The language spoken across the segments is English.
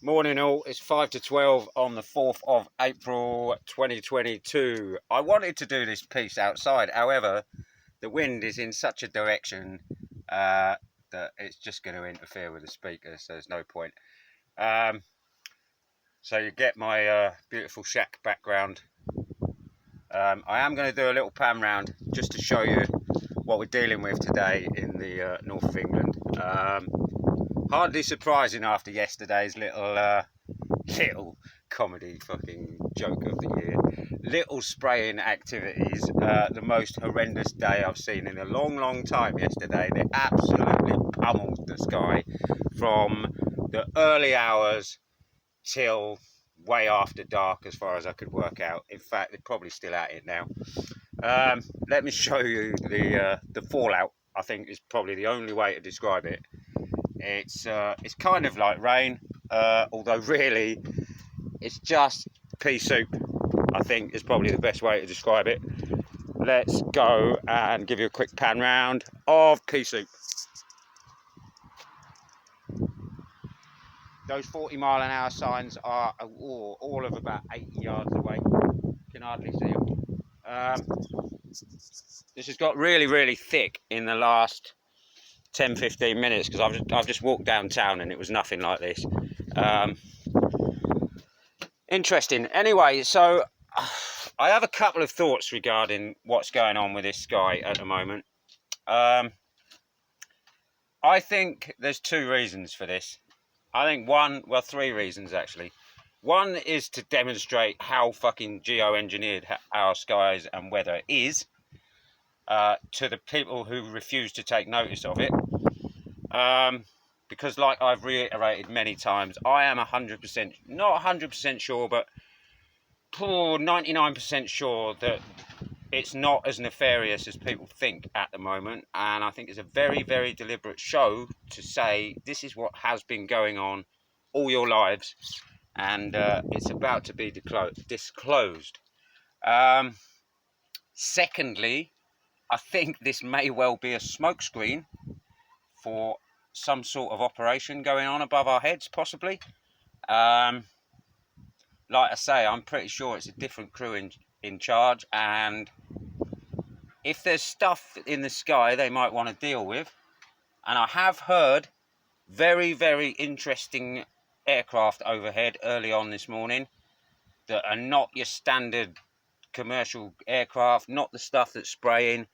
Morning all, it's 5 to 12 on the 4th of April 2022. I wanted to do this piece outside, however, the wind is in such a direction that it's just going to interfere with the speakers, so there's no point. So you get my beautiful shack background. I am going to do a little pan round just to show you what we're dealing with today in the north of England. Hardly surprising after yesterday's little comedy fucking joke of the year. Little spraying activities. The most horrendous day I've seen in a long time yesterday. They absolutely pummeled the sky from the early hours till way after dark, as far as I could work out. In fact, they're probably still at it now. Let me show you the fallout. I think is probably the only way to describe it. It's kind of like rain, although really it's just pea soup, I think is probably the best way to describe it. Let's go and give you a quick pan round of pea soup. Those 40-mile-an-hour signs are all of about 80 yards away. Can hardly see them. This has got really thick in the last 10-15 minutes because I've just walked downtown and it was nothing like this. Interesting. Anyway, so I have a couple of thoughts regarding what's going on with this sky at the moment. I think there's two reasons for this. I think three reasons actually. One is to demonstrate how fucking geo-engineered our skies and weather is to the people who refuse to take notice of it. Because like I've reiterated many times, I am 100%, not 100% sure, but 99% sure that it's not as nefarious as people think at the moment, and I think it's a very deliberate show to say this is what has been going on all your lives, and it's about to be disclosed. Secondly, I think this may well be a smokescreen for some sort of operation going on above our heads, possibly. Like I say, I'm pretty sure it's a different crew in charge, and if there's stuff in the sky they might want to deal with, and I have heard very interesting aircraft overhead early on this morning that are not your standard commercial aircraft, not the stuff that's spraying,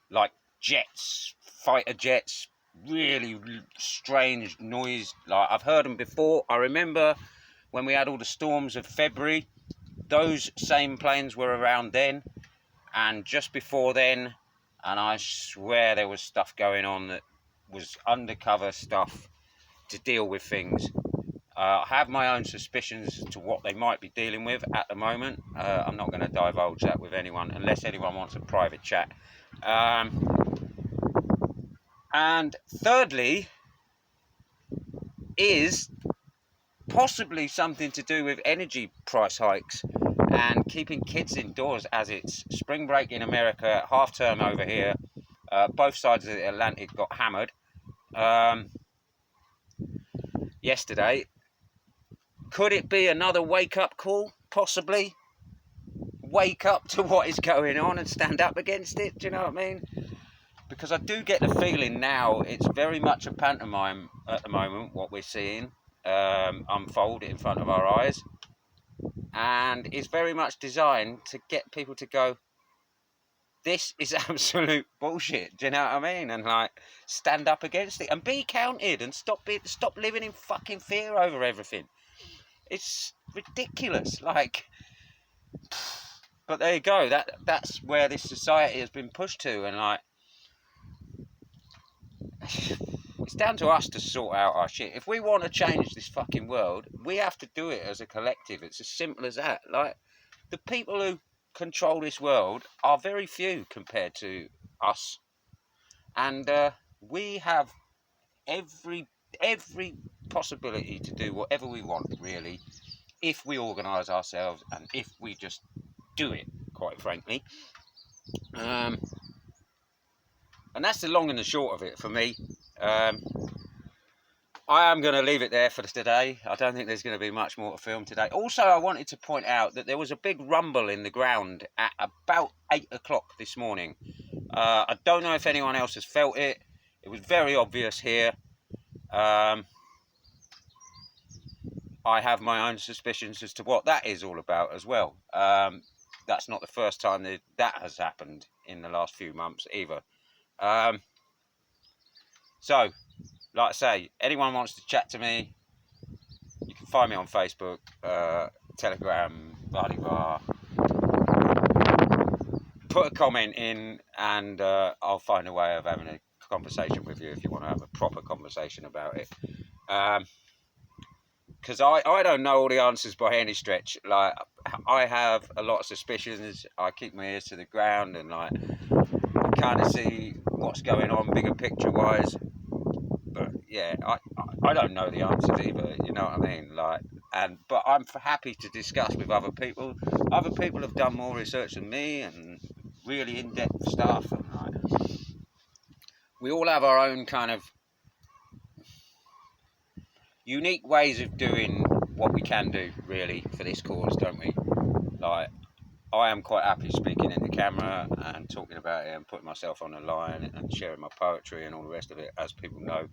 like jets, fighter jets, really strange noise. Like I've heard them before. I remember when we had all the storms of February, those same planes were around then, and just before then, and I swear there was stuff going on that was undercover stuff to deal with things. I have my own suspicions to what they might be dealing with at the moment. I'm not going to divulge that with anyone unless anyone wants a private chat. And thirdly is possibly something to do with energy price hikes and keeping kids indoors, as it's spring break in America, half term over here. Both sides of the Atlantic got hammered yesterday. Could it be another wake-up call? Possibly. Wake up to what is going on and stand up against it. Do you know what I mean? Because I do get the feeling now it's very much a pantomime at the moment, what we're seeing unfold in front of our eyes. And it's very much designed to get people to go, this is absolute bullshit. Do you know what I mean? And like stand up against it and be counted and stop living in fucking fear over everything. It's ridiculous. Like, but there you go. That's where this society has been pushed to, and like, it's down to us to sort out our shit. If we want to change this fucking world, we have to do it as a collective. It's as simple as that. Like, the people who control this world are very few compared to us, and we have every possibility to do whatever we want, really, if we organise ourselves and if we just do it, quite frankly. And that's the long and the short of it for me. I am going to leave it there for today. I don't think there's going to be much more to film today. Also, I wanted to point out that there was a big rumble in the ground at about 8 o'clock this morning. I don't know if anyone else has felt it. It was very obvious here. I have my own suspicions as to what that is all about as well. That's not the first time that has happened in the last few months either. So, like I say, anyone wants to chat to me, you can find me on Facebook, Telegram, blah. Put a comment in and I'll find a way of having a conversation with you if you want to have a proper conversation about it. Because I don't know all the answers by any stretch. Like, I have a lot of suspicions. I keep my ears to the ground and like kind of see what's going on bigger picture wise. But yeah, I don't know the answers either, you know what I mean? Like, but I'm happy to discuss with other people. Other people have done more research than me and really in-depth stuff. And like, we all have our own kind of unique ways of doing what we can do, really, for this cause, don't we? Like, I am quite happy speaking in the camera and talking about it and putting myself on the line and sharing my poetry and all the rest of it, as people know.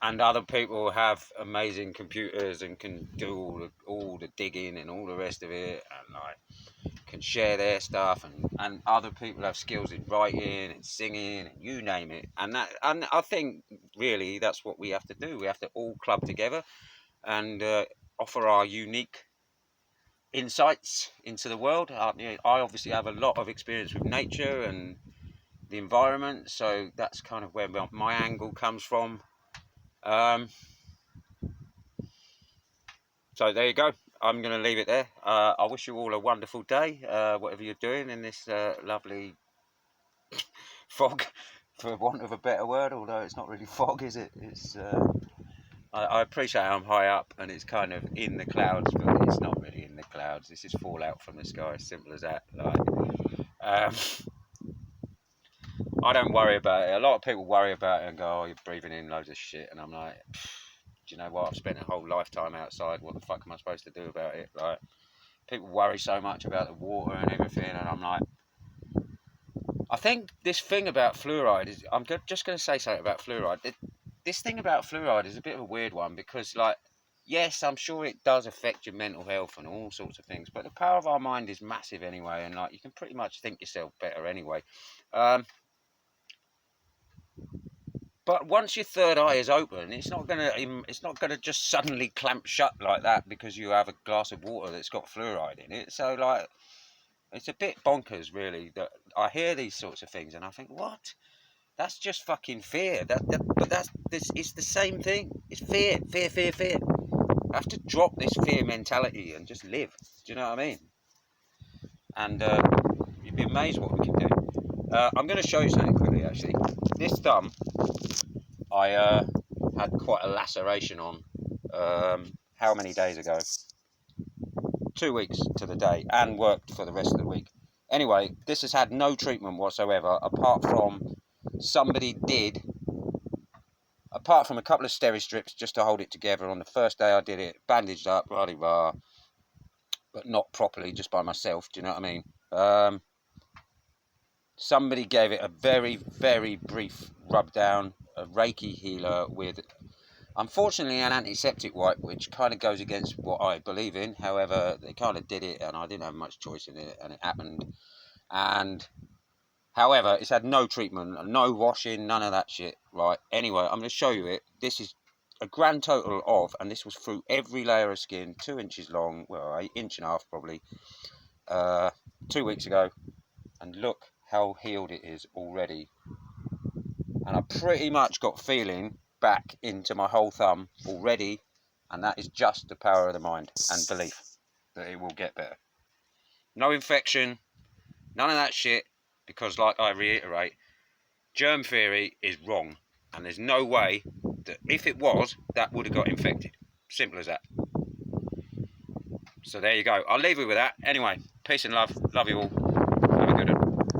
And other people have amazing computers and can do all the digging and all the rest of it, and like can share their stuff. And other people have skills in writing and singing and you name it. And I think really that's what we have to do. We have to all club together and offer our unique insights into the world. I obviously have a lot of experience with nature and the environment, so that's kind of where my angle comes from. So there you go. I'm going to leave it there. I wish you all a wonderful day, whatever you're doing in this lovely fog, for want of a better word, although it's not really fog, is it? It's I appreciate I'm high up and it's kind of in the clouds, but it's not really in the clouds. This is fallout from the sky, simple as that. Like, I don't worry about it. A lot of people worry about it and go, oh, you're breathing in loads of shit. And I'm like, do you know what? I've spent a whole lifetime outside. What the fuck am I supposed to do about it? Like, people worry so much about the water and everything. And I'm like, I think this thing about fluoride is, I'm just going to say something about fluoride. This thing about fluoride is a bit of a weird one because, like, yes, I'm sure it does affect your mental health and all sorts of things, but the power of our mind is massive anyway, and like you can pretty much think yourself better anyway. But once your third eye is open, it's not gonna just suddenly clamp shut like that because you have a glass of water that's got fluoride in it. So like, it's a bit bonkers, really. That I hear these sorts of things and I think, what? That's just fucking fear. It's the same thing. It's fear. I have to drop this fear mentality and just live. Do you know what I mean? And you'd be amazed what we can do. I'm going to show you something quickly, actually. This thumb, I had quite a laceration on. How many days ago? 2 weeks to the day, and worked for the rest of the week. Anyway, this has had no treatment whatsoever, apart from apart from a couple of steri strips just to hold it together. On the first day I did it, bandaged up, but not properly, just by myself. Do you know what I mean? Somebody gave it a very, very brief rub down, a Reiki healer with, unfortunately, an antiseptic wipe, which kind of goes against what I believe in. However, they kind of did it and I didn't have much choice in it, and it happened. And however, it's had no treatment, no washing, none of that shit. Right, anyway, I'm going to show you it. This is a grand total of, and this was through every layer of skin, 2 inches long, well, an inch and a half probably, 2 weeks ago. And look how healed it is already. And I pretty much got feeling back into my whole thumb already. And that is just the power of the mind and belief that it will get better. No infection, none of that shit. Because like I reiterate, germ theory is wrong. And there's no way that if it was, that would have got infected. Simple as that. So there you go. I'll leave you with that. Anyway, peace and love. Love you all.